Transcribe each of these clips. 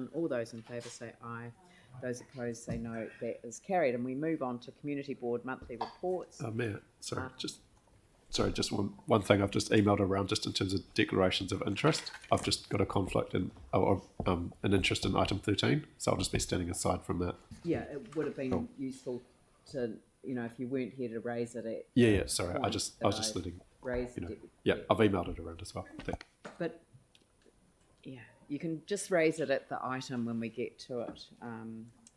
none. All those in favour say aye. Those opposed say no. That is carried. And we move on to Community Board monthly reports. Mayor, just one thing I've just emailed around just in terms of declarations of interest. I've just got a conflict in an interest in item 13, so I'll just be standing aside from that. Yeah, it would have been useful to, if you weren't here to raise it at sorry, I was just letting raise I've emailed it around as well. But yeah, you can just raise it at the item when we get to it.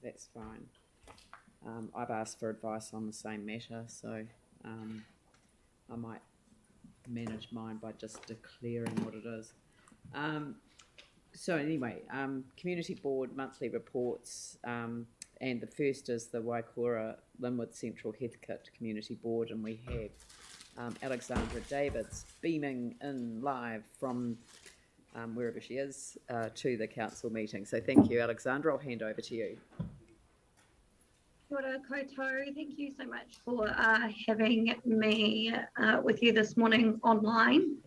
That's fine. I've asked for advice on the same matter, so I might manage mine by just declaring what it is. So anyway, Community Board monthly reports, and the first is the Waipuna Linwood Central Heathcote Community Board, and we have Alexandra Davids beaming in live from wherever she is to the council meeting. So thank you, Alexandra. I'll hand over to you. Kia ora koutou. Thank you so much for having me with you this morning online.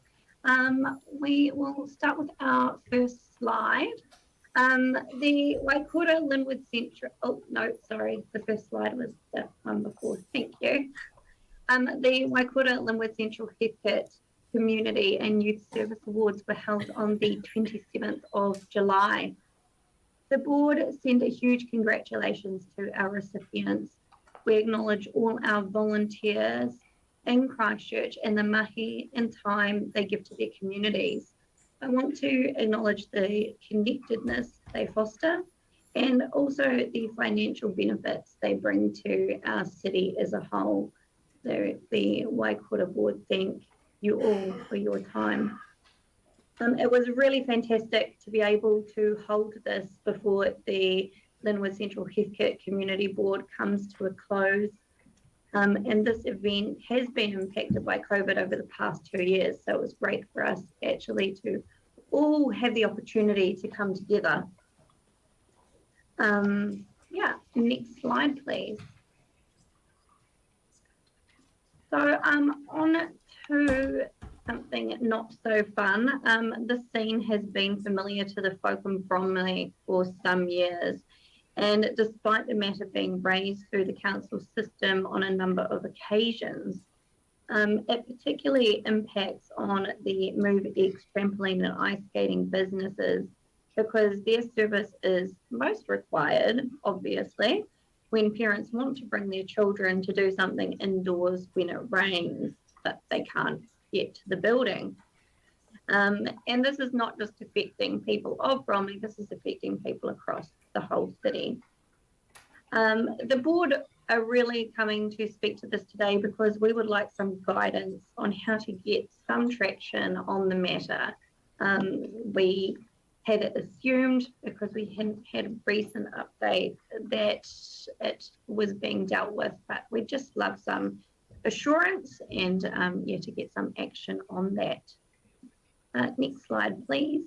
We will start with our first slide. The Waipuna Linwood Central, the first slide was the one before, thank you. The Waipuna Linwood Central Heathcote Community and Youth Service Awards were held on the 27th of July. The board send a huge congratulations to our recipients. We acknowledge all our volunteers in Christchurch and the mahi and time they give to their communities. I want to acknowledge the connectedness they foster and also the financial benefits they bring to our city as a whole. So the Waipuna board thank you all for your time. It was really fantastic to be able to hold this before the Linwood Central Heathcote Community Board comes to a close. And this event has been impacted by COVID over the past 2 years. So it was great for us actually to all have the opportunity to come together. Next slide, please. So on to something not so fun. The scene has been familiar to the Folkham family for some years, and despite the matter being raised through the council system on a number of occasions, it particularly impacts on the Move X trampoline and ice skating businesses because their service is most required, obviously, when parents want to bring their children to do something indoors when it rains, but they can't get to the building. And this is not just affecting people of Bromley, this is affecting people across the whole city. The board are really coming to speak to this today because we would like some guidance on how to get some traction on the matter. We had assumed, because we hadn't had a recent update, that it was being dealt with, but we'd just love some assurance and to get some action on that. Next slide, please.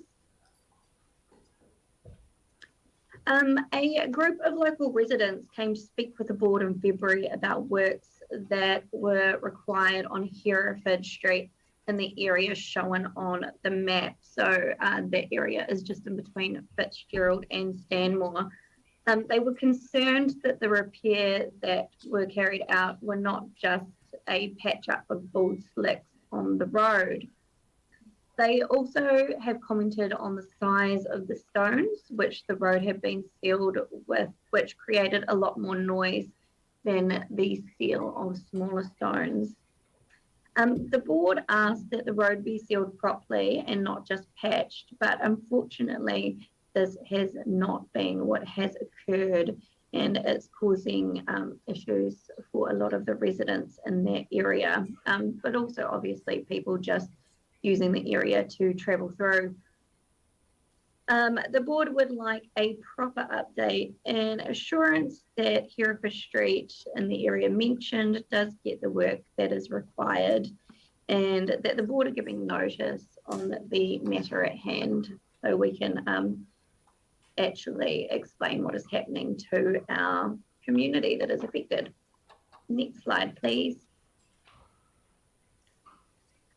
A group of local residents came to speak with the board in February about works that were required on Hereford Street in the area shown on the map. So that area is just in between Fitzgerald and Stanmore. They were concerned that the repair that were carried out were not just a patch up of bald slicks on the road. They also have commented on the size of the stones which the road had been sealed with, which created a lot more noise than the seal of smaller stones. The board asked that the road be sealed properly and not just patched, but unfortunately this has not been what has occurred, and it's causing issues for a lot of the residents in that area, but also obviously people just using the area to travel through. The board would like a proper update and assurance that Hereford Street in the area mentioned does get the work that is required, and that the board are giving notice on the matter at hand so we can actually explain what is happening to our community that is affected. Next slide, please.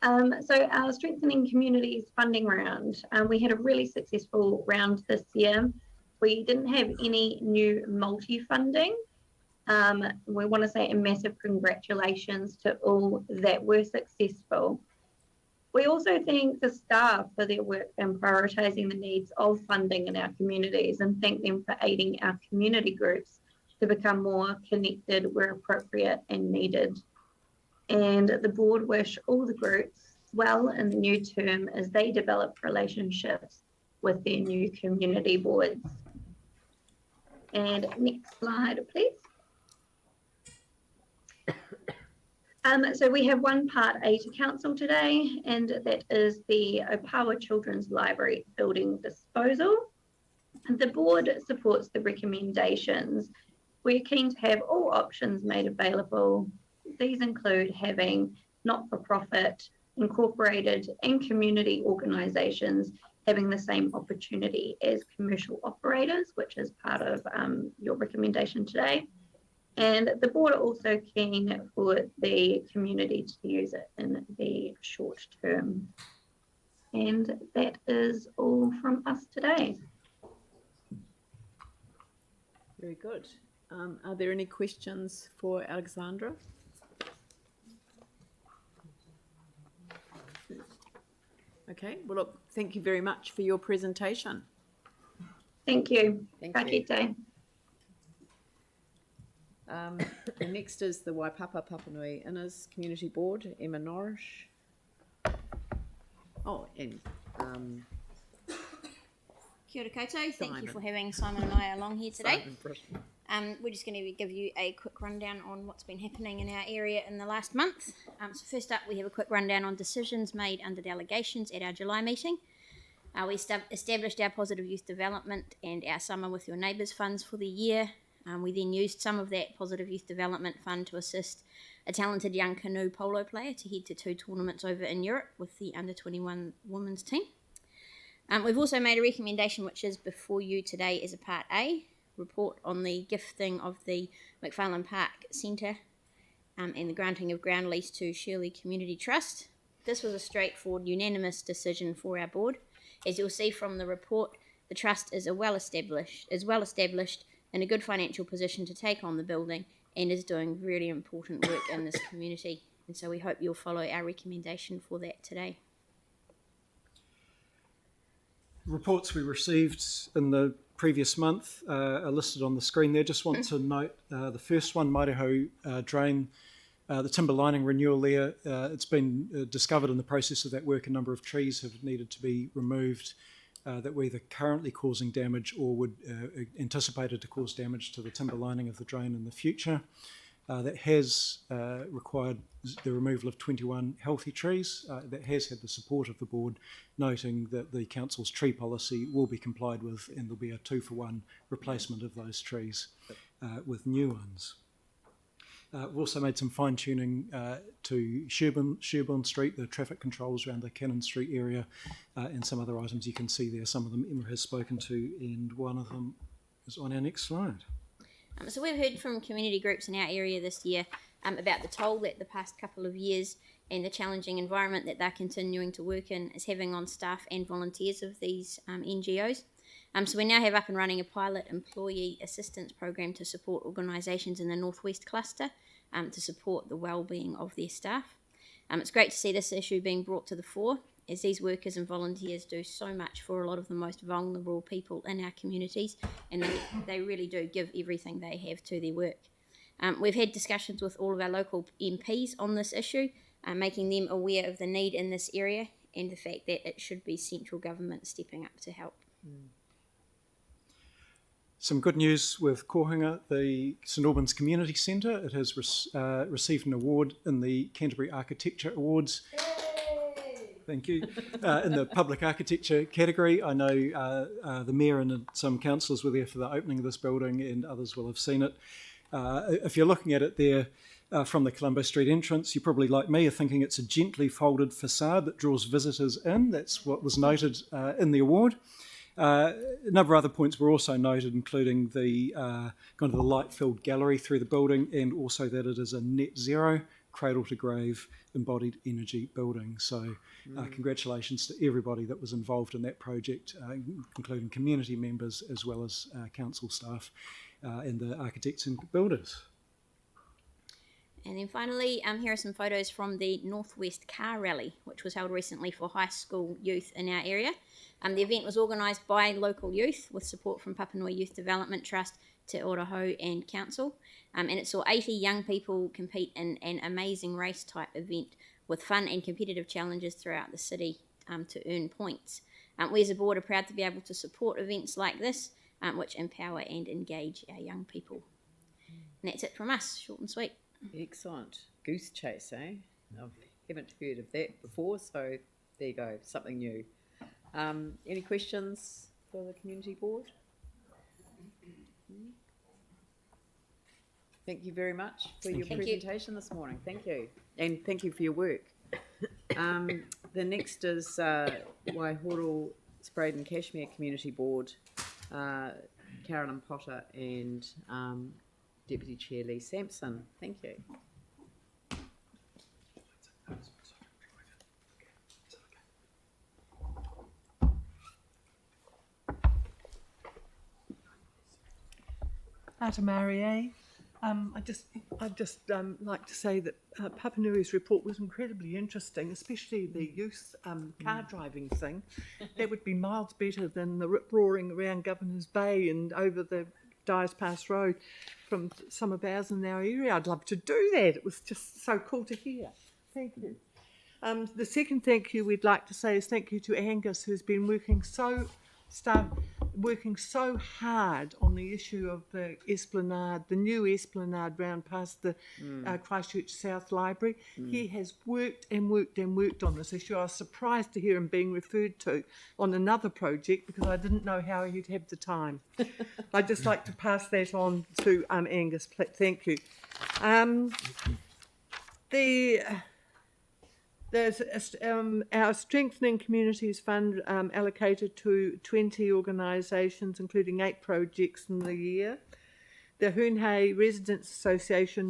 So our Strengthening Communities funding round, we had a really successful round this year. We didn't have any new multi-funding. We want to say a massive congratulations to all that were successful. We also thank the staff for their work in prioritising the needs of funding in our communities, and thank them for aiding our community groups to become more connected where appropriate and needed. And the board wish all the groups well in the new term as they develop relationships with their new community boards. And next slide, please. So we have one part A to council today, and that is the Opawa Children's Library building disposal. The board supports the recommendations. We're keen to have all options made available. These include having not-for-profit, incorporated and community organisations having the same opportunity as commercial operators, which is part of your recommendation today. And the board are also keen for the community to use it in the short term. And that is all from us today. Very good. Are there any questions for Alexandra? Okay, well, look, thank you very much for your presentation. Thank you. Thank Ka you. kite. The next is the Waipapa Papanui Innes Community Board, Emma Norris. Oh, and Kia ora koutou. Thank Simon. you for having Simon and I along here today. Simon Brishman. We're just going to give you a quick rundown on what's been happening in our area in the last month. So first up, we have a quick rundown on decisions made under delegations at our July meeting. We established our positive youth development and our Summer with Your Neighbours funds for the year. We then used some of that positive youth development fund to assist a talented young canoe polo player to head to 2 tournaments over in Europe with the under-21 women's team. We've also made a recommendation which is before you today as a Part A, report on the gifting of the McFarlane Park Centre and the granting of ground lease to Shirley Community Trust. This was a straightforward, unanimous decision for our board. As you'll see from the report, the trust is well established, in a good financial position to take on the building and is doing really important work in this community. And so we hope you'll follow our recommendation for that today. Reports we received in the previous month are listed on the screen there. Just want to note the first one, Maireho Drain, the timber lining renewal there. It's been discovered in the process of that work a number of trees have needed to be removed that were either currently causing damage or would anticipated to cause damage to the timber lining of the drain in the future. That has required the removal of 21 healthy trees. That has had the support of the board, noting that the council's tree policy will be complied with and there'll be a 2-for-1 replacement of those trees with new ones. We've also made some fine-tuning to Sherbourne Street, the traffic controls around the Cannon Street area, and some other items you can see there. Some of them Emma has spoken to, and one of them is on our next slide. So we've heard from community groups in our area this year about the toll that the past couple of years and the challenging environment that they're continuing to work in is having on staff and volunteers of these NGOs. So we now have up and running a pilot employee assistance program to support organisations in the Northwest Cluster to support the well-being of their staff. It's great to see this issue being brought to the fore, as these workers and volunteers do so much for a lot of the most vulnerable people in our communities, and they really do give everything they have to their work. We've had discussions with all of our local MPs on this issue, making them aware of the need in this area and the fact that it should be central government stepping up to help. Some good news with Kohanga, the St Albans Community Centre. It has received an award in the Canterbury Architecture Awards. Thank you. In the public architecture category, I know the Mayor and some councillors were there for the opening of this building, and others will have seen it. If you're looking at it there from the Colombo Street entrance, you probably, like me, are thinking it's a gently folded facade that draws visitors in. That's what was noted in the award. A number of other points were also noted, including the kind of the light-filled gallery through the building, and also that it is a net zero cradle to grave embodied energy building. So congratulations to everybody that was involved in that project, including community members as well as council staff and the architects and builders. And then finally, here are some photos from the Northwest Car Rally, which was held recently for high school youth in our area. The event was organised by local youth with support from Papanui Youth Development Trust, Te Orohau and Council. And it saw 80 young people compete in an amazing race type event with fun and competitive challenges throughout the city to earn points. We as a board are proud to be able to support events like this, which empower and engage our young people. And that's it from us, short and sweet. Excellent. Goose chase, eh? I haven't heard of that before, so there you go, something new. Any questions for the community board? Thank you very much for your presentation this morning. Thank you. And thank you for your work. The next is Waihoro Spraden Cashmere Community Board, Carolyn Potter and Deputy Chair Lee Sampson. Thank you. Atamarie. I'd just like to say that Papanui's report was incredibly interesting, especially the youth car driving thing. That would be miles better than the rip-roaring around Governor's Bay and over the Dyers Pass Road from some of ours in our area. I'd love to do that. It was just so cool to hear. Thank you. The second thank you we'd like to say is thank you to Angus, who's been working so hard on the issue of the Esplanade, the new Esplanade round past the Christchurch South Library. He has worked and worked and worked on this issue. I was surprised to hear him being referred to on another project because I didn't know how he'd have the time. I'd just like to pass that on to Angus. Thank you. There's our Strengthening Communities Fund allocated to 20 organisations, including 8 projects in the year. The Hoonhay Residents Association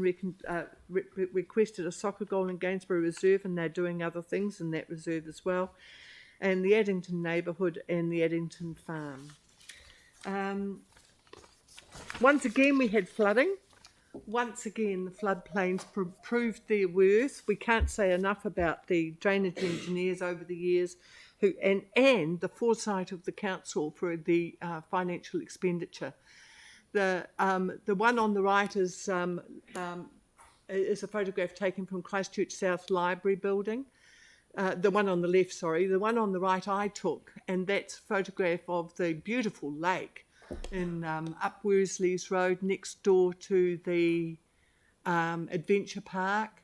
requested a soccer goal in Gainsborough Reserve, and they're doing other things in that reserve as well. And the Addington Neighbourhood and the Addington Farm. Once again, we had flooding. Once again, the floodplains proved their worth. We can't say enough about the drainage engineers over the years who and the foresight of the council for the financial expenditure. The one on the right is a photograph taken from Christchurch South Library building. The one on the left, sorry. The one on the right I took, and that's a photograph of the beautiful lake in up Worsley's Road next door to the adventure park,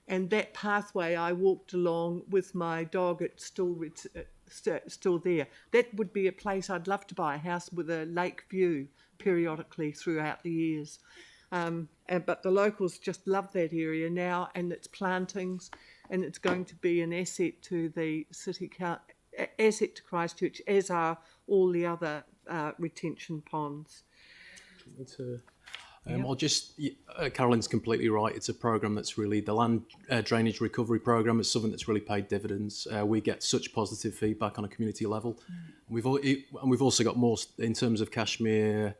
and that pathway I walked along with my dog. It's still there. That would be a place I'd love to buy a house with a lake view periodically throughout the years. But the locals just love that area now, and its plantings, and it's going to be an asset to the city, asset to Christchurch, as are all the other retention ponds. I'll just, Carolyn's completely right. It's a program that's really the land drainage recovery program. It's something that's really paid dividends. We get such positive feedback on a community level. We've also got more in terms of Cashmere,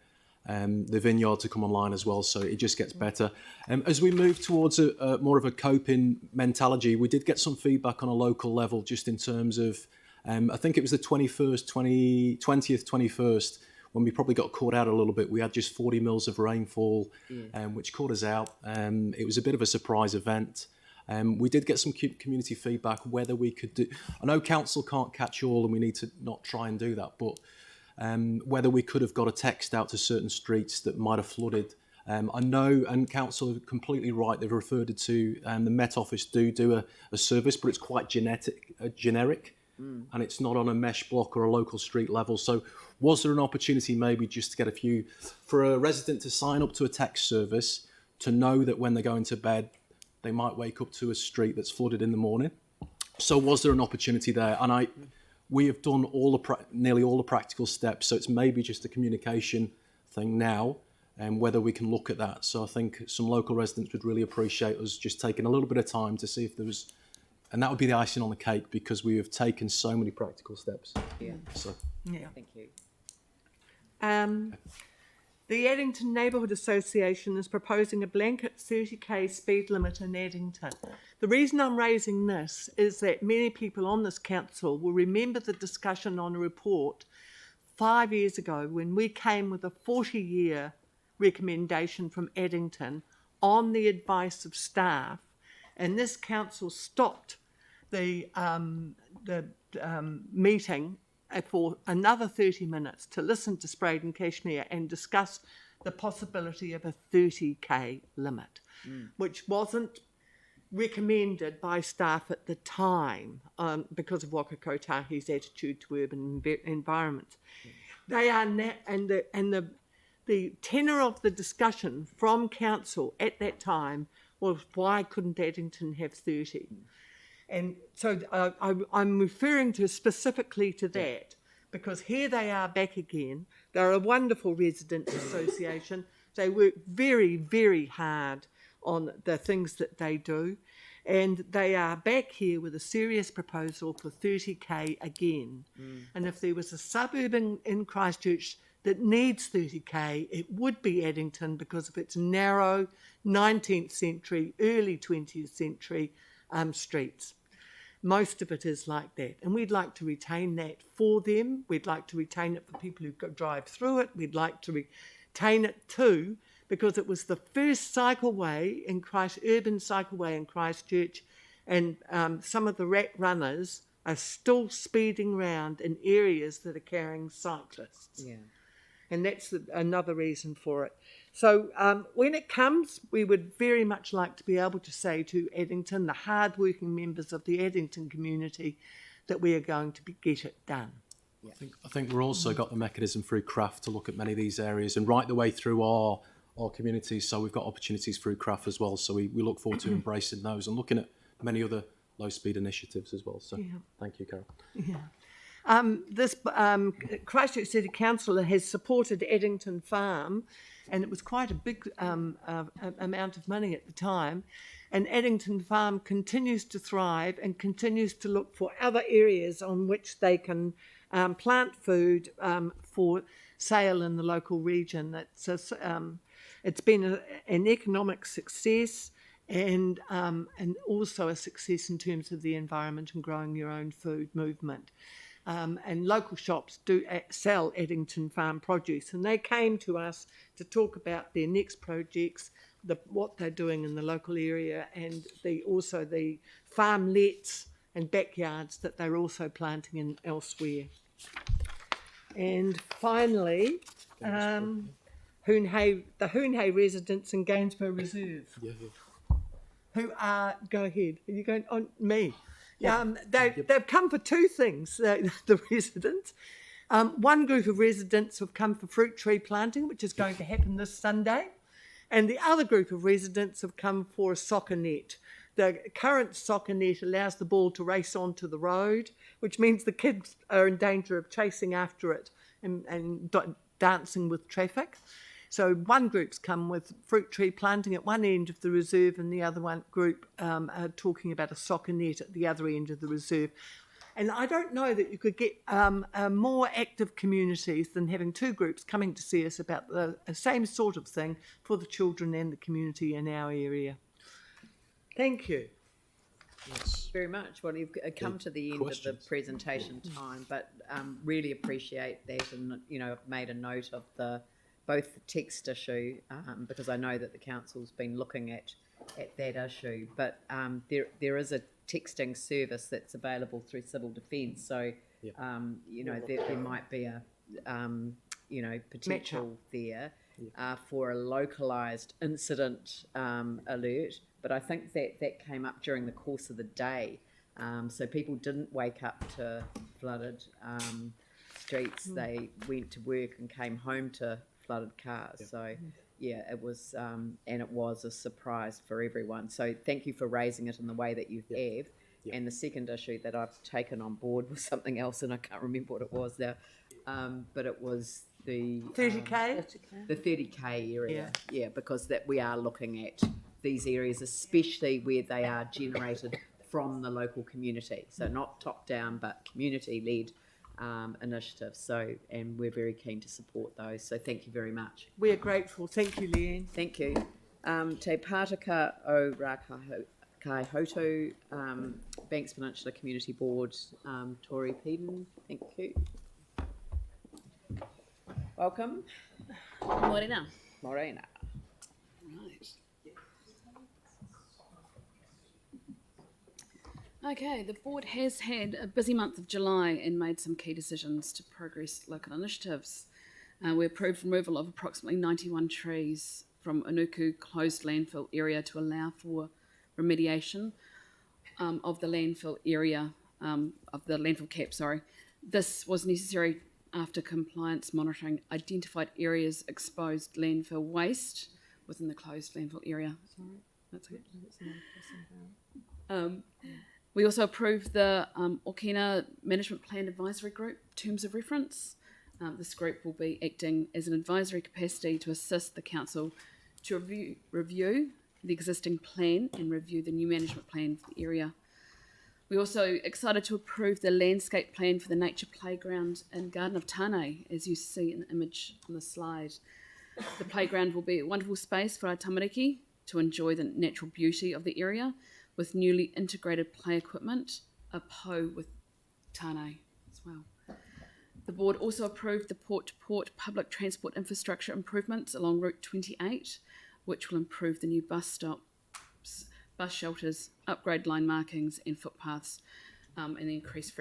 the vineyard to come online as well. So it just gets better. As we move towards a more of a coping mentality, we did get some feedback on a local level, just in terms of. I think it was the 20th, 21st, when we probably got caught out a little bit. We had just 40 mils of rainfall, which caught us out. It was a bit of a surprise event. We did get some community feedback whether we could do. I know council can't catch all, and we need to not try and do that, but whether we could have got a text out to certain streets that might have flooded. I know, and council are completely right. They've referred it to, the Met Office do a service, but it's quite generic. And it's not on a mesh block or a local street level. So was there an opportunity maybe just to get for a resident to sign up to a text service to know that when they're going to bed, they might wake up to a street that's flooded in the morning? So was there an opportunity there? And we have done nearly all the practical steps. So it's maybe just a communication thing now. and whether we can look at that. So I think some local residents would really appreciate us just taking a little bit of time to see if there was, and that would be the icing on the cake, because we have taken so many practical steps. Yeah, So Yeah. thank you. The Addington Neighbourhood Association is proposing a blanket 30k speed limit in Addington. The reason I'm raising this is that many people on this council will remember the discussion on a report 5 years ago when we came with a 40-year recommendation from Addington on the advice of staff, and this council stopped the meeting for another 30 minutes to listen to Sprague and Cashmere and discuss the possibility of a 30k limit, which wasn't recommended by staff at the time because of Waka Kotahi's attitude to urban environments. They are now, and the tenor of the discussion from council at that time was, why couldn't Addington have 30? And so I'm referring to specifically to that, because here they are back again. They're a wonderful residents association. They work very, very hard on the things that they do. And they are back here with a serious proposal for 30k again. And if there was a suburb in Christchurch that needs 30k, it would be Addington, because of its narrow 19th century, early 20th century streets. Most of it is like that, and we'd like to retain that for them. We'd like to retain it for people who drive through it. We'd like to retain it too, because it was the first cycleway in urban cycleway in Christchurch, and some of the rat runners are still speeding around in areas that are carrying cyclists. Yeah. And that's another reason for it. So when it comes, we would very much like to be able to say to Addington, the hard-working members of the Addington community, that we are going to get it done. I think we've also got the mechanism through craft to look at many of these areas, and right the way through our communities. So we've got opportunities through craft as well. So we look forward to embracing those and looking at many other low-speed initiatives as well. So thank you, Carol. Yeah. This Christchurch City Council has supported Addington Farm, and it was quite a big amount of money at the time. And Addington Farm continues to thrive and continues to look for other areas on which they can plant food for sale in the local region. It's been an economic success, and also a success in terms of the environment and growing your own food movement. And local shops do sell Addington Farm produce, and they came to us to talk about their next projects, what they're doing in the local area, and also the farmlets and backyards that they're also planting in elsewhere. And finally, the Hoonhay residents in Gainsborough Reserve. Who are, go ahead, are you going on me? They've come for two things, the residents. One group of residents have come for fruit tree planting, which is going to happen this Sunday. And the other group of residents have come for a soccer net. The current soccer net allows the ball to race onto the road, which means the kids are in danger of chasing after it and dancing with traffic. So one group's come with fruit tree planting at one end of the reserve, and the other group are talking about a soccer net at the other end of the reserve. And I don't know that you could get more active communities than having two groups coming to see us about the same sort of thing for the children and the community in our area. Thank you. Yes. Very much. Well, you've come to the end of the presentation time, but really appreciate that, and I've made a note of both the text issue, because I know that the council's been looking at that issue, but there is a texting service that's available through Civil Defence, so there might be a potential there for a localised incident alert. But I think that came up during the course of the day, so people didn't wake up to flooded streets. They went to work and came home to flooded cars. So it was a surprise for everyone. So thank you for raising it in the way that you have. And the second issue that I've taken on board was something else, and I can't remember what it was now. But it was the 30K? the 30K area. Yeah, because that we are looking at these areas, especially where they are generated from the local community. So not top down, but community led initiatives. So, and we're very keen to support those. So thank you very much. We are grateful. Thank you, Leanne. Thank you. Te Pātaka o Rākaihotu, Banks Peninsula Community Board, Tori Peden, thank you. Welcome. Morena. Morena. Right. Okay, the board has had a busy month of July and made some key decisions to progress local initiatives. We approved removal of approximately 91 trees from Unuku closed landfill area to allow for remediation of the landfill area, of the landfill cap, sorry. This was necessary after compliance monitoring identified areas exposed landfill waste within the closed landfill area. Sorry, that's okay. We also approved the Okina Management Plan Advisory Group terms of reference. This group will be acting as an advisory capacity to assist the council to review the existing plan and review the new management plan for the area. We're also excited to approve the landscape plan for the nature playground in Garden of Tane, as you see in the image on the slide. The playground will be a wonderful space for our tamariki to enjoy the natural beauty of the area with newly integrated play equipment, a po with Tane as well. The board also approved the port-to-port public transport infrastructure improvements along Route 28, which will improve the new bus stops, bus shelters, upgrade line markings and footpaths, and increase the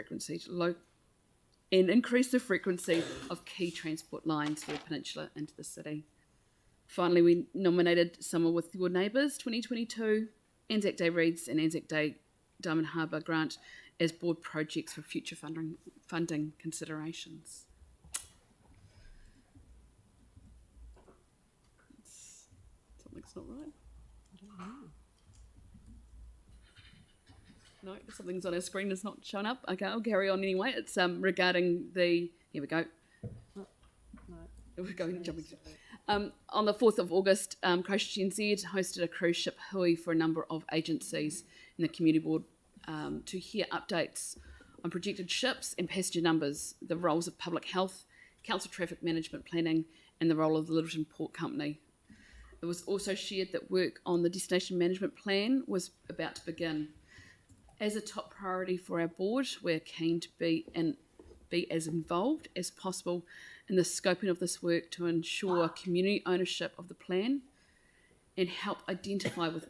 frequency of key transport lines for the peninsula into the city. Finally, we nominated Summer with Your Neighbours 2022, Anzac Day Reads and Anzac Day Diamond Harbour Grant as board projects for future funding considerations. Something's not right. I don't know. No, something's on our screen that's not showing up. Okay, I'll carry on anyway. It's regarding the. Here we go. No. We're going jumping. On the 4th of August, Christchurch NZ hosted a cruise ship hui for a number of agencies in the community board to hear updates on projected ships and passenger numbers, the roles of public health, council traffic management planning, and the role of the Littleton Port Company. It was also shared that work on the destination management plan was about to begin. As a top priority for our board, we're keen to be as involved as possible in the scoping of this work to ensure community ownership of the plan and help identify with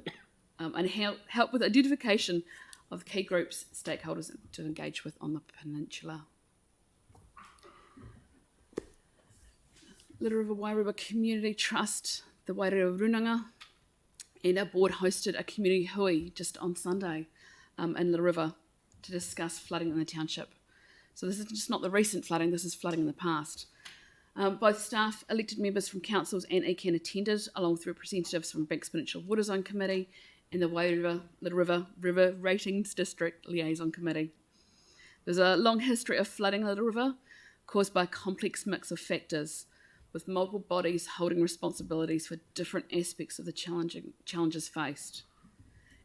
help with identification of key groups, stakeholders to engage with on the peninsula. Little River Wairua Community Trust, the Wairua Runanga, and our board hosted a community hui just on Sunday in Little River to discuss flooding in the township. So this is just not the recent flooding, this is flooding in the past. Both staff, elected members from councils and ECAN attended, along with representatives from Banks Peninsula Water Zone Committee and the Wairua Little River Ratings District Liaison Committee. There's a long history of flooding in Little River caused by a complex mix of factors, with multiple bodies holding responsibilities for different aspects of the challenges faced.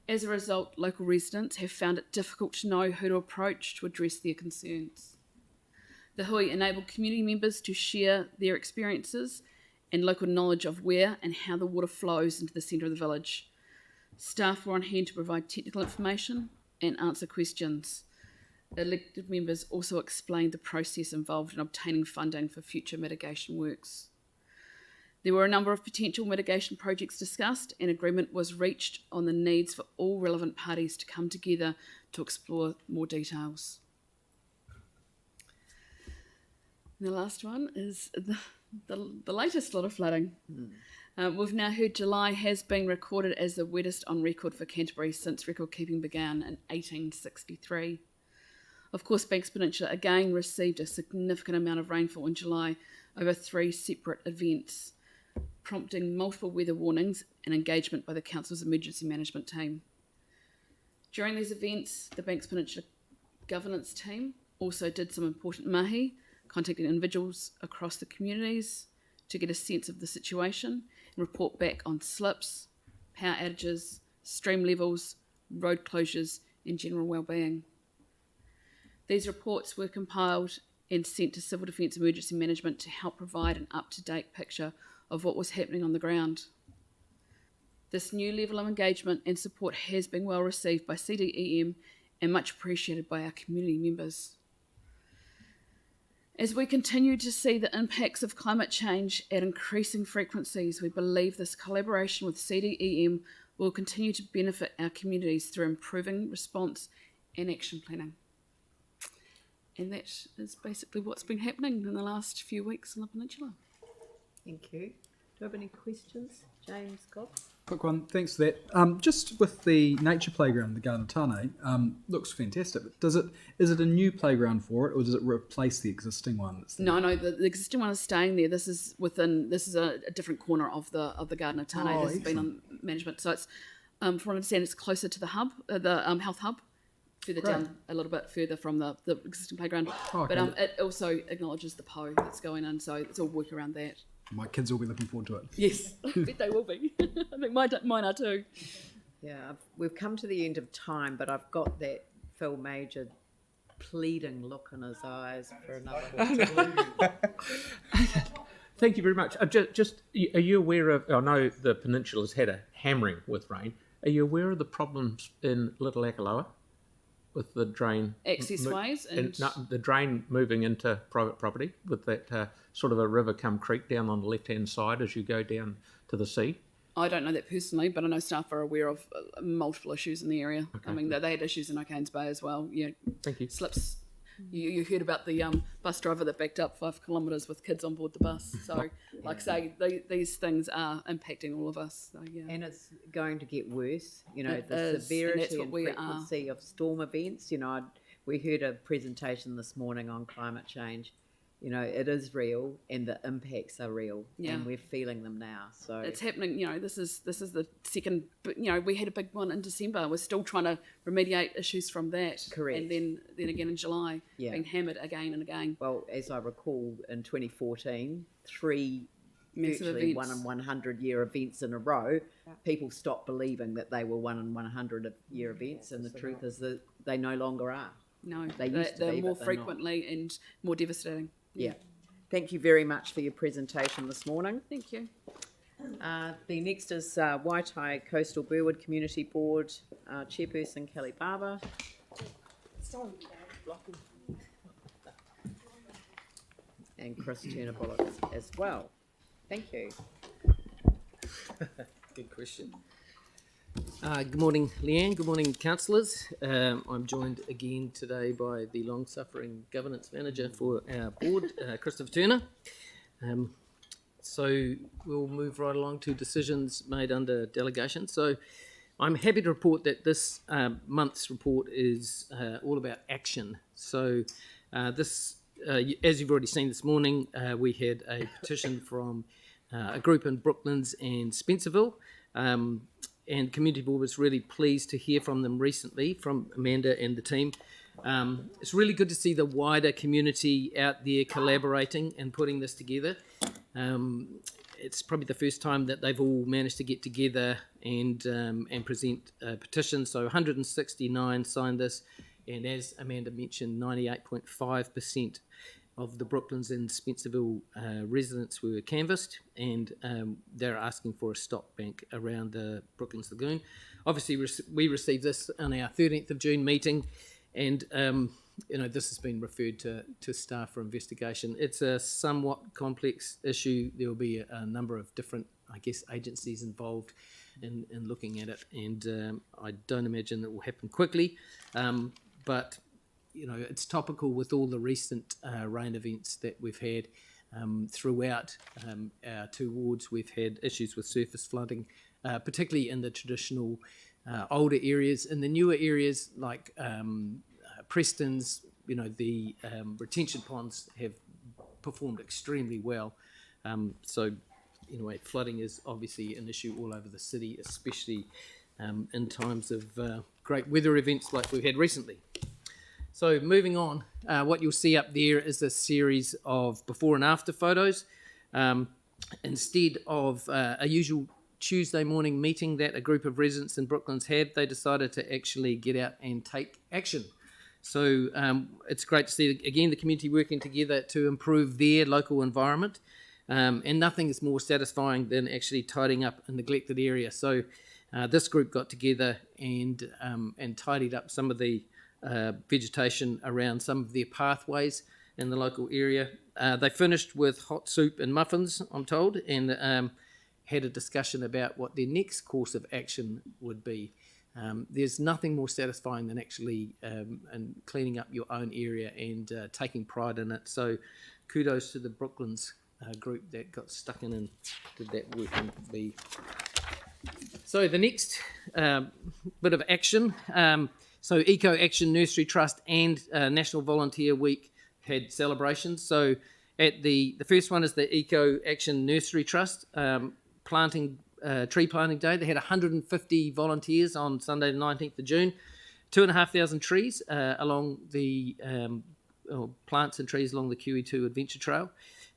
As a result, local residents have found it difficult to know who to approach to address their concerns. The hui enabled community members to share their experiences and local knowledge of where and how the water flows into the centre of the village. Staff were on hand to provide technical information and answer questions. Elected members also explained the process involved in obtaining funding for future mitigation works. There were a number of potential mitigation projects discussed, and agreement was reached on the needs for all relevant parties to come together to explore more details. And the last one is the latest lot of flooding. We've now heard July has been recorded as the wettest on record for Canterbury since record keeping began in 1863. Of course, Banks Peninsula again received a significant amount of rainfall in July over 3 separate events, prompting multiple weather warnings and engagement by the council's emergency management team. During these events, the Banks Peninsula governance team also did some important mahi, contacting individuals across the communities to get a sense of the situation and report back on slips, power outages, stream levels, road closures, and general wellbeing. These reports were compiled and sent to Civil Defence Emergency Management to help provide an up-to-date picture of what was happening on the ground. This new level of engagement and support has been well received by CDEM and much appreciated by our community members. As we continue to see the impacts of climate change at increasing frequencies, we believe this collaboration with CDEM will continue to benefit our communities through improving response and action planning. And that is basically what's been happening in the last few weeks on the peninsula. Thank you. Do you have any questions, James Cobb? Quick one, thanks for that. Just with the nature playground, the Garden Tane, looks fantastic. Is it a new playground for it, or does it replace the existing one? That's there? No, the existing one is staying there. This is a different corner of the Garden of Tane. Oh, This has been on management, so it's from what I understand, it's closer to the hub, the health hub, further Great. down a little bit further from the existing playground. Oh, okay. But it also acknowledges the PO that's going in, so it's all work around that. My kids will be looking forward to it. Yes, I bet they will be. I think mine are too. Yeah, we've come to the end of time, but I've got that Phil Major pleading look in his eyes for another. Thank you very much. Are you aware of? I know the peninsula's had a hammering with rain. Are you aware of the problems in Little Akaloa with the drain Access ways and the drain moving into private property with that sort of a river come creek down on the left-hand side as you go down to the sea? I don't know that personally, but I know staff are aware of multiple issues in the area. Okay. I mean, they had issues in O'Kane's Bay as well. Thank you. Slips. You heard about the bus driver that backed up 5 kilometres with kids on board the bus. So, like I say, these things are impacting all of us. So, yeah. And it's going to get worse. It The is, and severity that's what and we are. frequency of storm events. We heard a presentation this morning on climate change. It is real, and the impacts are real, and we're feeling them now. So It's happening. This is the second. We had a big one in December. We're still trying to remediate issues from that. Correct. And then again in July, Yeah. being hammered again and again. Well, as I recall, in 2014, 3 Massive virtually events. 1 in 100 year events in a row, people stopped believing that they were 1 in 100 year events, and the truth is that they no longer are. No, They used to they're be, more but they're not. frequently and more devastating. Yeah. Thank you very much for your presentation this morning. Thank you. The next is Waitai Coastal Burwood Community Board Chairperson Kelly Barber. And Chris Turner Bullock as well. Thank you. Good question. Good morning, Leanne. Good morning, councillors. I'm joined again today by the long-suffering governance manager for our board, Christopher Turner. So we'll move right along to decisions made under delegation. So I'm happy to report that this month's report is all about action. So as you've already seen this morning, we had a petition from a group in Brooklands and Spencerville. And Community Board was really pleased to hear from them recently, from Amanda and the team. It's really good to see the wider community out there collaborating and putting this together. It's probably the first time that they've all managed to get together and present a petition. So 169 signed this, and as Amanda mentioned, 98.5% of the Brooklands and Spencerville residents were canvassed, and they're asking for a stop bank around the Brooklands Lagoon. Obviously, we received this on our 13th of June meeting, and this has been referred to staff for investigation. It's a somewhat complex issue. There will be a number of different, agencies involved in looking at it, and I don't imagine it will happen quickly, but it's topical with all the recent rain events that we've had throughout our 2 wards. We've had issues with surface flooding, particularly in the traditional older areas. In the newer areas like Preston's, the retention ponds have performed extremely well. Flooding is obviously an issue all over the city, especially in times of great weather events like we've had recently. So moving on, what you'll see up there is a series of before and after photos. Instead of a usual Tuesday morning meeting that a group of residents in Brooklands had, they decided to actually get out and take action. So it's great to see, again, the community working together to improve their local environment. And nothing is more satisfying than actually tidying up a neglected area. So this group got together and tidied up some of the vegetation around some of their pathways in the local area. They finished with hot soup and muffins, I'm told, and had a discussion about what their next course of action would be. There's nothing more satisfying than actually and cleaning up your own area and taking pride in it. So kudos to the Brooklands group that got stuck in and did that work in Bee. So the next bit of action, so Eco Action Nursery Trust and National Volunteer Week had celebrations. So at the first one is the Eco Action Nursery Trust tree planting day. They had 150 volunteers on Sunday the 19th of June, 2,500 trees along the plants and trees along the QE2 Adventure Trail.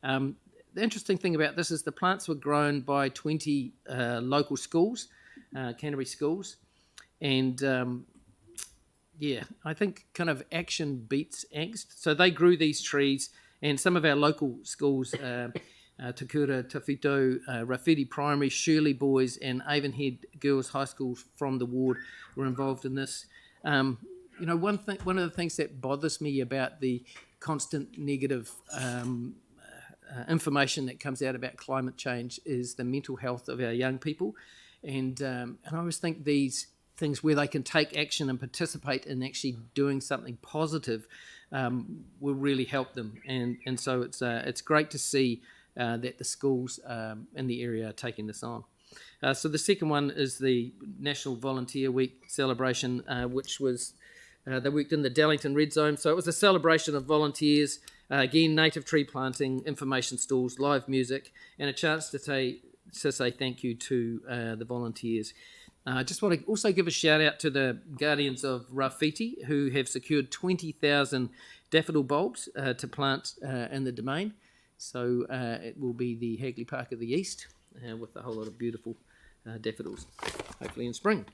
The interesting thing about this is the plants were grown by 20 local schools, Canterbury schools, and I think kind of action beats angst. So they grew these trees, and some of our local schools, Takura, Tawhito, Rafidi Primary, Shirley Boys, and Avonhead Girls High School from the ward were involved in this. One of the things that bothers me about the constant negative information that comes out about climate change is the mental health of our young people, and I always think these things where they can take action and participate in actually doing something positive will really help them, and so it's great to see that the schools in the area are taking this on. So the second one is the National Volunteer Week celebration, which was they worked in the Dallington Red Zone, so it was a celebration of volunteers. Again, native tree planting, information stalls, live music, and a chance to say thank you to the volunteers. I just want to also give a shout out to the Guardians of Rafiti, who have secured 20,000 daffodil bulbs to plant in the domain. So it will be the Hagley Park of the East with a whole lot of beautiful daffodils, hopefully in spring.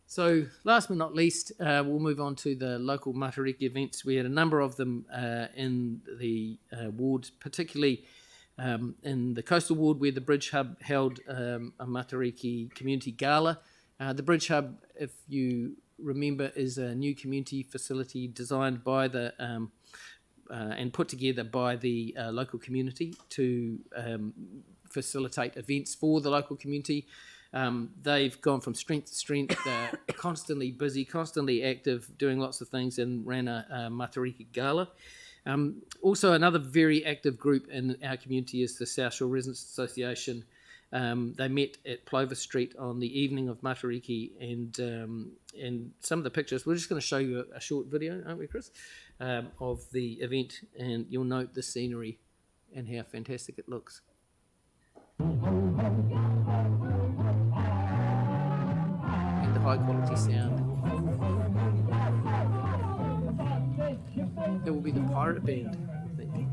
So last but not least, we'll move on to the local Matariki events. We had a number of them in the ward, particularly in the coastal ward where the Bridge Hub held a Matariki community gala. The Bridge Hub, if you remember, is a new community facility designed by the and put together by the local community to facilitate events for the local community. They've gone from strength to strength, constantly busy, constantly active, doing lots of things, and ran a Matariki Gala. Also, another very active group in our community is the South Shore Residents Association. They met at Plover Street on the evening of Matariki, and some of the pictures, we're just going to show you a short video, aren't we, Chris, of the event, and you'll note the scenery and how fantastic it looks. And the high quality sound. It will be the pirate band, I think.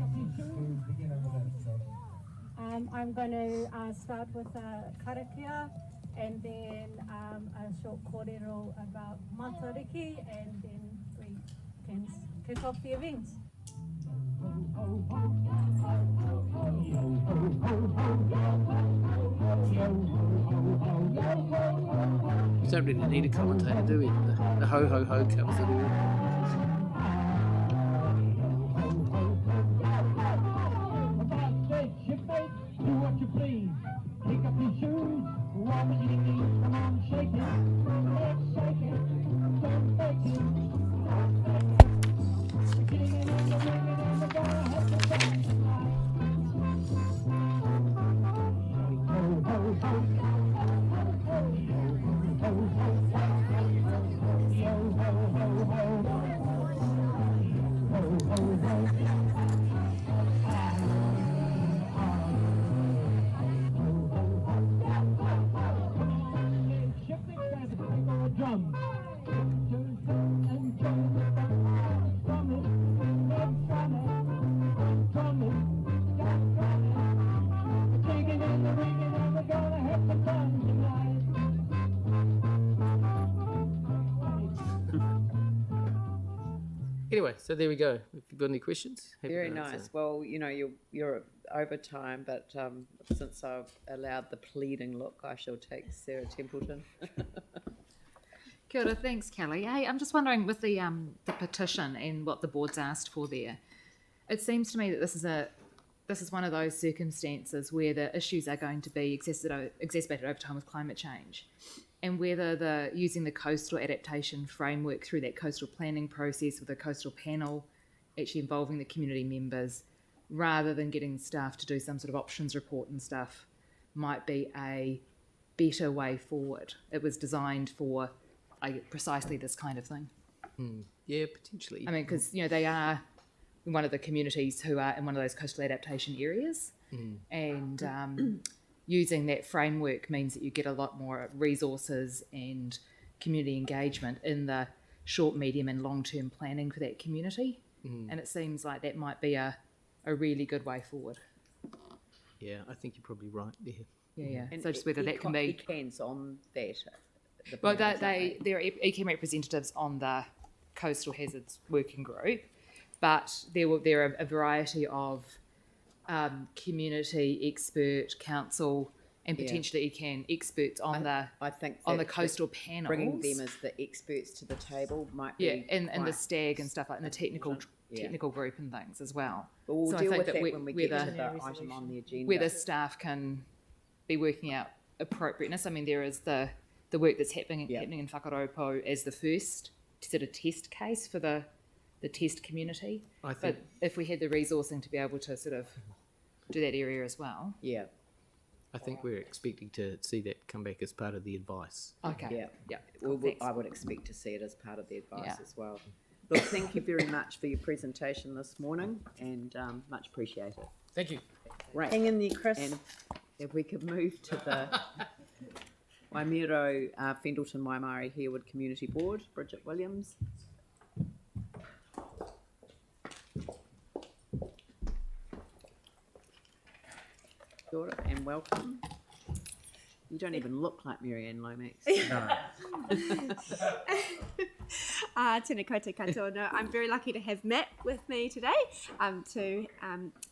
I'm going to start with a karakia and then a short kōrero about Matariki, and then we can kick off the events. We don't really need a commentator, do we? The ho ho ho covers it all. Anyway, so there we go. If you've got any questions, happy Very to answer. nice. Well, you're over time, but since I've allowed the pleading look, I shall take Sarah Templeton. Kia ora, thanks, Kelly. Hey, I'm just wondering with the petition and what the board's asked for there. It seems to me that this is one of those circumstances where the issues are going to be exacerbated over time with climate change, and whether using the coastal adaptation framework through that coastal planning process with a coastal panel, actually involving the community members, rather than getting staff to do some sort of options report and stuff, might be a better way forward. It was designed for precisely this kind of thing. Yeah, potentially. I mean, because they are one of the communities who are in one of those coastal adaptation areas, and using that framework means that you get a lot more resources and community engagement in the short, medium, and long-term planning for that community. And it seems like that might be a really good way forward. Yeah, I think you're probably right there. Yeah. So just whether that can be. ECAN's on that. Well, there are ECAN representatives on the Coastal Hazards Working Group, but there are a variety of community expert, council, and potentially ECAN experts on the coastal panels. Bringing them as the experts to the table might be and the STAG and stuff like, and the technical group and things as well. But we'll deal with that whether when we get to the item on the agenda. Whether staff can be working out appropriateness. I mean, there is the work that's happening in Whakaropo as the first sort of test case for the test community. But if we had the resourcing to be able to sort of do that area as well. Yeah. I think we're expecting to see that come back as part of the advice. Okay. Yeah. Cool, I would expect to see it as part of the advice as well. Look, thank you very much for your presentation this morning, and much appreciated. Thank you. Right. Hang in there, Chris. And if we could move to the Waimiro Fendleton Waimari Harewood Community Board, Bridget Williams. Kia ora and welcome. You don't even look like Marianne Lomax. Tēnā koutou katoa. No, I'm very lucky to have Matt with me today to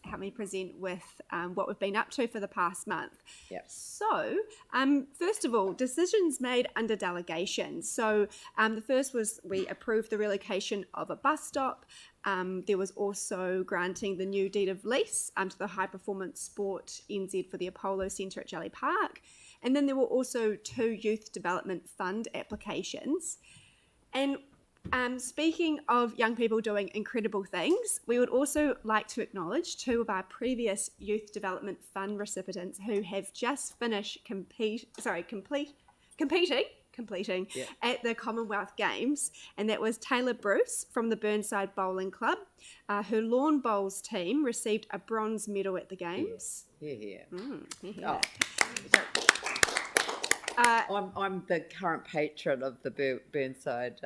help me present with what we've been up to for the past month. Yep. So, first of all, decisions made under delegation. So the first was we approved the relocation of a bus stop. There was also granting the new deed of lease to the High Performance Sport NZ for the Apollo Centre at Jelly Park. And then there were also 2 Youth Development Fund applications. And speaking of young people doing incredible things, we would also like to acknowledge 2 of our previous Youth Development Fund recipients who have just finished completing at the Commonwealth Games, and that was Taylor Bruce from the Burnside Bowling Club. Her lawn bowls team received a bronze medal at the Games. I'm the current patron of the Burnside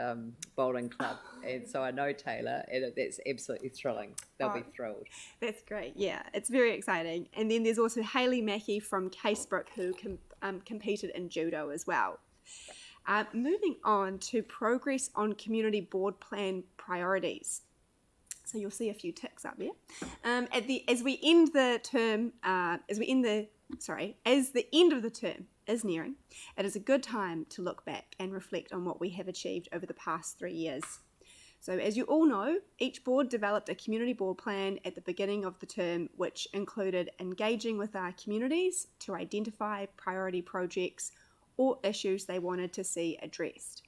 Bowling Club, and so I know Taylor, and that's absolutely thrilling. They'll be thrilled. That's great. Yeah, it's very exciting. And then there's also Hayley Mackey from Casebrook who competed in judo as well. Moving on to progress on community board plan priorities. So you'll see a few ticks up there. As the end of the term is nearing, it is a good time to look back and reflect on what we have achieved over the past 3 years. So as you all know, each board developed a community board plan at the beginning of the term, which included engaging with our communities to identify priority projects or issues they wanted to see addressed.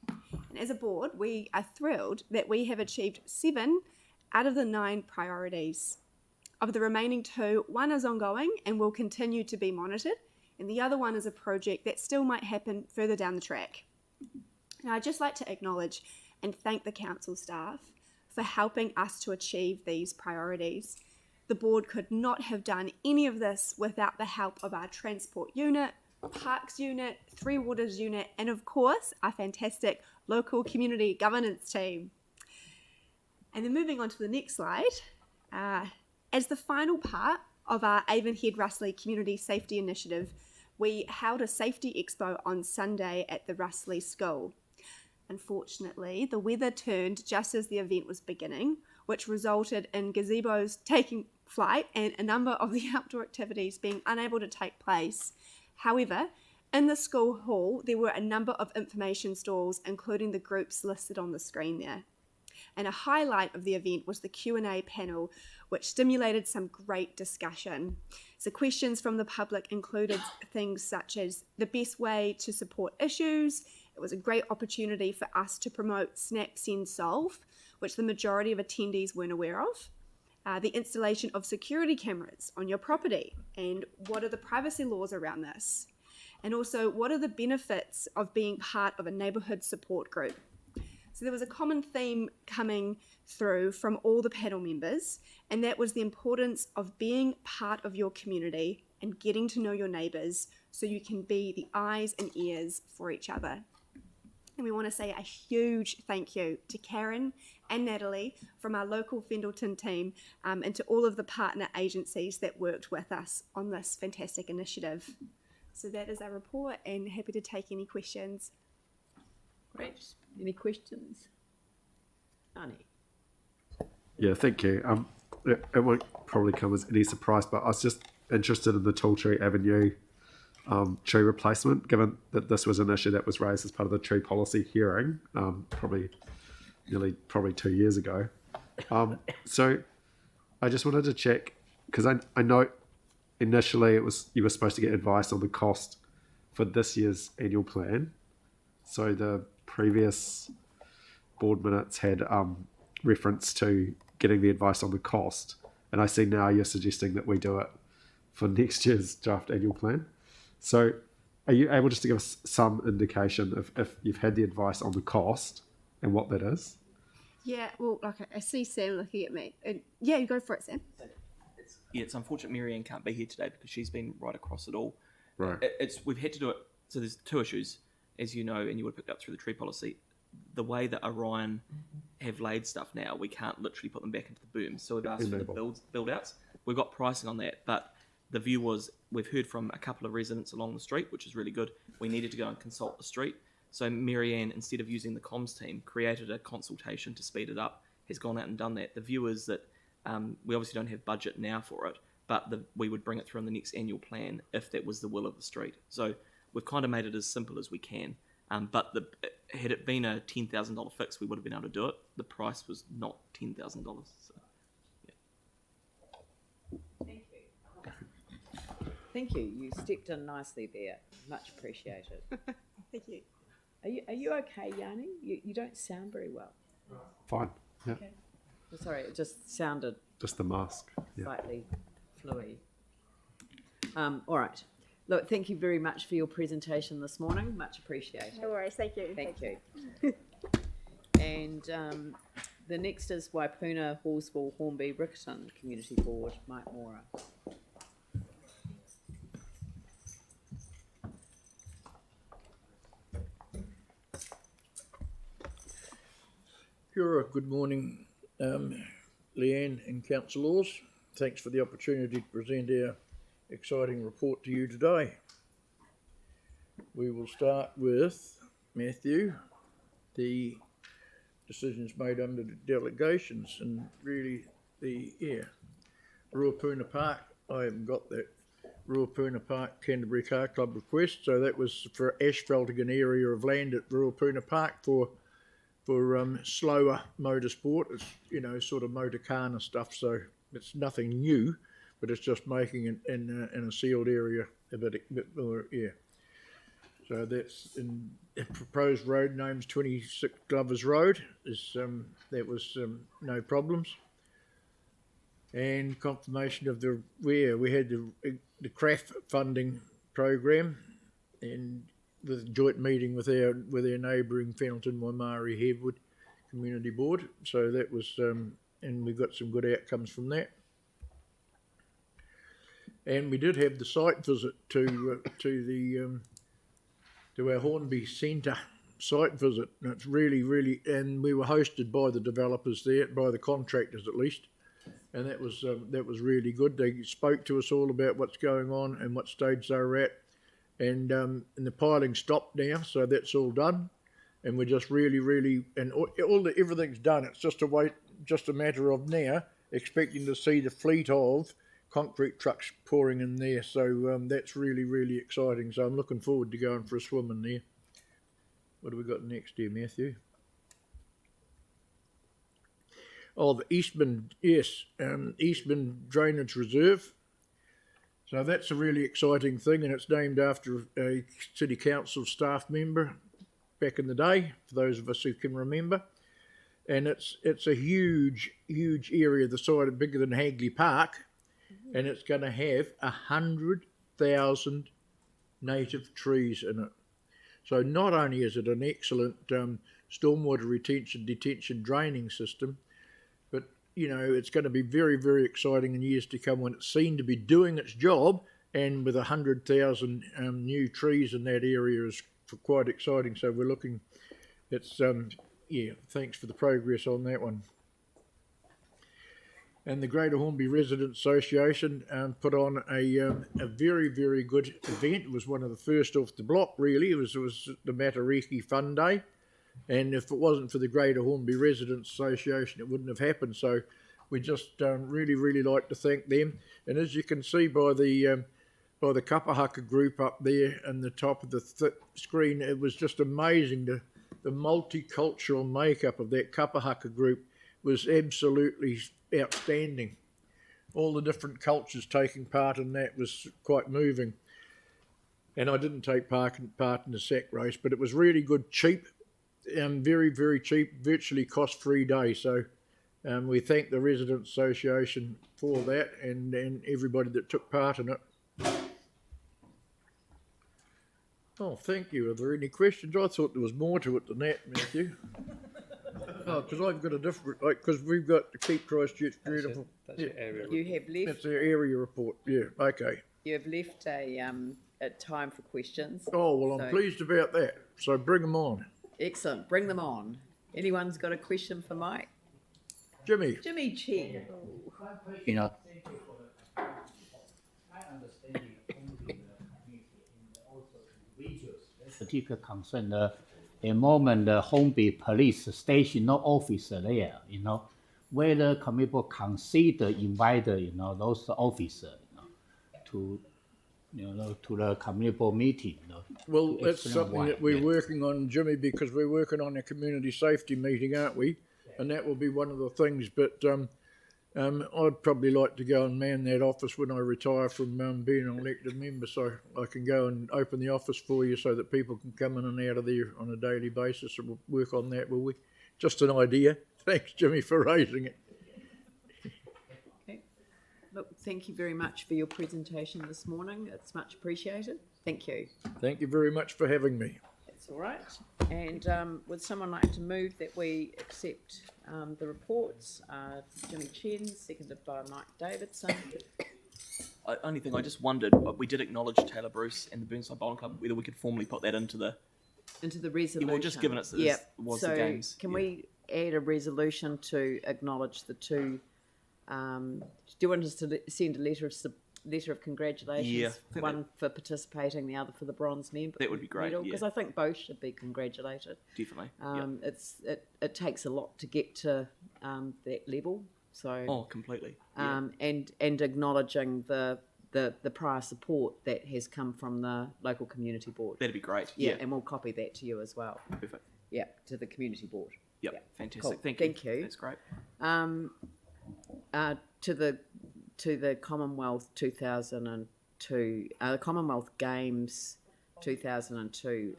And as a board, we are thrilled that we have achieved 7 out of the 9 priorities. Of the remaining 2, 1 is ongoing and will continue to be monitored, and the other one is a project that still might happen further down the track. Now, I'd just like to acknowledge and thank the council staff for helping us to achieve these priorities. The board could not have done any of this without the help of our transport unit, parks unit, Three Waters unit, and of course, our fantastic local community governance team. And then moving on to the next slide, as the final part of our Avonhead Russley Community Safety Initiative, we held a safety expo on Sunday at the Russley School. Unfortunately, the weather turned just as the event was beginning, which resulted in gazebos taking flight and a number of the outdoor activities being unable to take place. However, in the school hall, there were a number of information stalls, including the groups listed on the screen there. And a highlight of the event was the Q&A panel, which stimulated some great discussion. So questions from the public included things such as the best way to support issues. It was a great opportunity for us to promote Snap, Send, Solve, which the majority of attendees weren't aware of. The installation of security cameras on your property, and what are the privacy laws around this? And also, what are the benefits of being part of a neighbourhood support group? So there was a common theme coming through from all the panel members, and that was the importance of being part of your community and getting to know your neighbours so you can be the eyes and ears for each other. And we want to say a huge thank you to Karen and Natalie from our local Fendleton team, and to all of the partner agencies that worked with us on this fantastic initiative. So that is our report, and happy to take any questions. Great. Any questions? Ani? Yeah, thank you. It won't probably come as any surprise, but I was just interested in the Tall Tree Avenue tree replacement, given that this was an issue that was raised as part of the tree policy hearing, probably 2 years ago. So I just wanted to check, because I know initially you were supposed to get advice on the cost for this year's annual plan. So the previous board minutes had reference to getting the advice on the cost, and I see now you're suggesting that we do it for next year's draft annual plan. So are you able just to give us some indication of if you've had the advice on the cost and what that is? Yeah, well, like I see Sam looking at me. Yeah, you go for it, Sam. It's unfortunate Marianne can't be here today because she's been right across it all. Right. We've had to do it. So there's two issues, as you know, and you would have picked up through the tree policy. The way that Orion have laid stuff now, we can't literally put them back into the boom. So we've asked for the build outs. We've got pricing on that, but the view was we've heard from a couple of residents along the street, which is really good. We needed to go and consult the street. So Marianne, instead of using the comms team, created a consultation to speed it up, has gone out and done that. The view is that we obviously don't have budget now for it, but we would bring it through on the next annual plan if that was the will of the street. So we've kind of made it as simple as we can. But had it been a $10,000 fix, we would have been able to do it. The price was not $10,000. So, yeah. Thank you. Thank you. You stepped in nicely there. Much appreciated. Thank you. Are you okay, Yanni? You don't sound very well. Fine. Yeah. Okay. Sorry, it just sounded Just the mask. Yeah. slightly fluey. All right. Look, thank you very much for your presentation this morning. Much appreciated. No worries, thank you. Thank you. And the next is Waipuna Halswell-Hornby-Riccarton Community Board, Mike Mora. Kia ora, good morning, Leanne and councillors. Thanks for the opportunity to present our exciting report to you today. We will start with Matthew, the decisions made under the delegations, and really Ruapuna Park, I haven't got that. Ruapuna Park Canterbury Car Club request, so that was for asphalting an area of land at Ruapuna Park for slower motorsport. It's sort of motor car stuff, so it's nothing new, but it's just making it in a sealed area a bit more, yeah. So that's in the proposed road name's 26 Glovers Road. That was no problems. And confirmation of we had the CRAF funding program, and with a joint meeting with our neighbouring Fendleton Waimari Headwood Community Board. So that was and we got some good outcomes from that. And we did have the site visit to our Hornby Centre site visit. And it's really, and we were hosted by the developers there, by the contractors at least, and that was really good. They spoke to us all about what's going on and what stage they were at, and the piling stopped now, so that's all done. and we're just really, and everything's done. It's just a matter of now expecting to see the fleet of concrete trucks pouring in there. So that's really exciting. So I'm looking forward to going for a swim in there. What have we got next here, Matthew? Oh, the Eastman, yes, Eastman Drainage Reserve. So that's a really exciting thing, and it's named after a City Council staff member back in the day, for those of us who can remember. And it's a huge area, the size of bigger than Hagley Park, and it's going to have 100,000 native trees in it. So not only is it an excellent stormwater detention draining system, but it's going to be very exciting in years to come when it's seen to be doing its job, and with 100,000 new trees in that area is quite exciting. So we're looking, it's thanks for the progress on that one. And the Greater Hornby Residents Association put on a very good event. It was one of the first off the block, really. It was the Matariki Fun Day, and if it wasn't for the Greater Hornby Residents Association, it wouldn't have happened. So we just really like to thank them. And as you can see by the Kapahaka group up there in the top of the screen, it was just amazing. The multicultural makeup of that Kapahaka group was absolutely outstanding. All the different cultures taking part in that was quite moving. And I didn't take part in the sack race, but it was really good, cheap, very cheap, virtually cost-free day. So we thank the Residents Association for that, and everybody that took part in it. Oh, thank you. Are there any questions? I thought there was more to it than that, Matthew. Oh, because I've got a different, because we've got to keep Christchurch beautiful. That's your area report. You have left. That's our area report. Yeah. Okay. You have left a time for questions. Oh well, I'm pleased about that. So bring them on. Excellent. Bring them on. Anyone's got a question for Mike? Jimmy. Jimmy Chen. Particular concern, the moment the Hornby police station, no officer there, whether people consider invite, those officers, to the community meeting. Well, that's something that we're working on, Jimmy, because we're working on a community safety meeting, aren't we? And that will be one of the things. But I'd probably like to go and man that office when I retire from being an elected member, so I can go and open the office for you so that people can come in and out of there on a daily basis, and we'll work on that, will we? Just an idea. Thanks, Jimmy, for raising it. Okay. Look, thank you very much for your presentation this morning. It's much appreciated. Thank you. Thank you very much for having me. That's all right. And would someone like to move that we accept the reports? Jimmy Chen, seconded by Mike Davidson. Only thing I just wondered, we did acknowledge Taylor Bruce and the Burnside Bowling Club, whether we could formally put that into the resolution. Well, just given it was the games. Can we add a resolution to acknowledge the two? Do you want us to send a letter of congratulations? Yeah, one for participating, the other for the bronze medal. That would be great. Because I think both should be congratulated. Definitely. It takes a lot to get to that level. So completely. And acknowledging the prior support that has come from the local community board. That'd be great. Yeah, and we'll copy that to you as well. Perfect. Yeah, to the community board. Yep. Fantastic. Cool. Thank you. That's great. To the Commonwealth 2002, Commonwealth Games 2002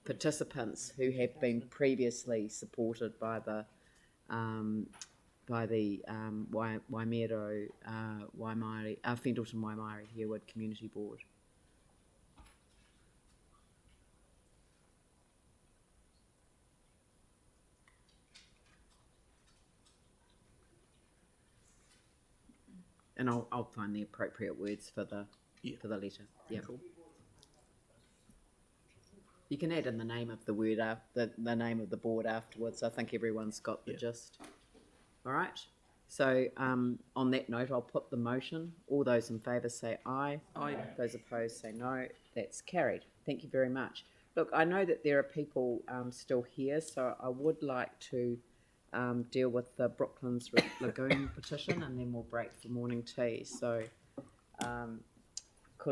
participants who have been previously supported by the Waimero, Waimairi, Fendleton Waimairi Herwood Community Board. And I'll find the appropriate words for the letter. Yeah. Cool. You can add in the name of the word, the name of the board afterwards. I think everyone's got the gist. All right. So on that note, I'll put the motion. All those in favour say aye. Aye. Those opposed say no. That's carried. Thank you very much. look, I know that there are people still here, so I would like to deal with the Brooklands Lagoon petition, and then we'll break for morning tea. So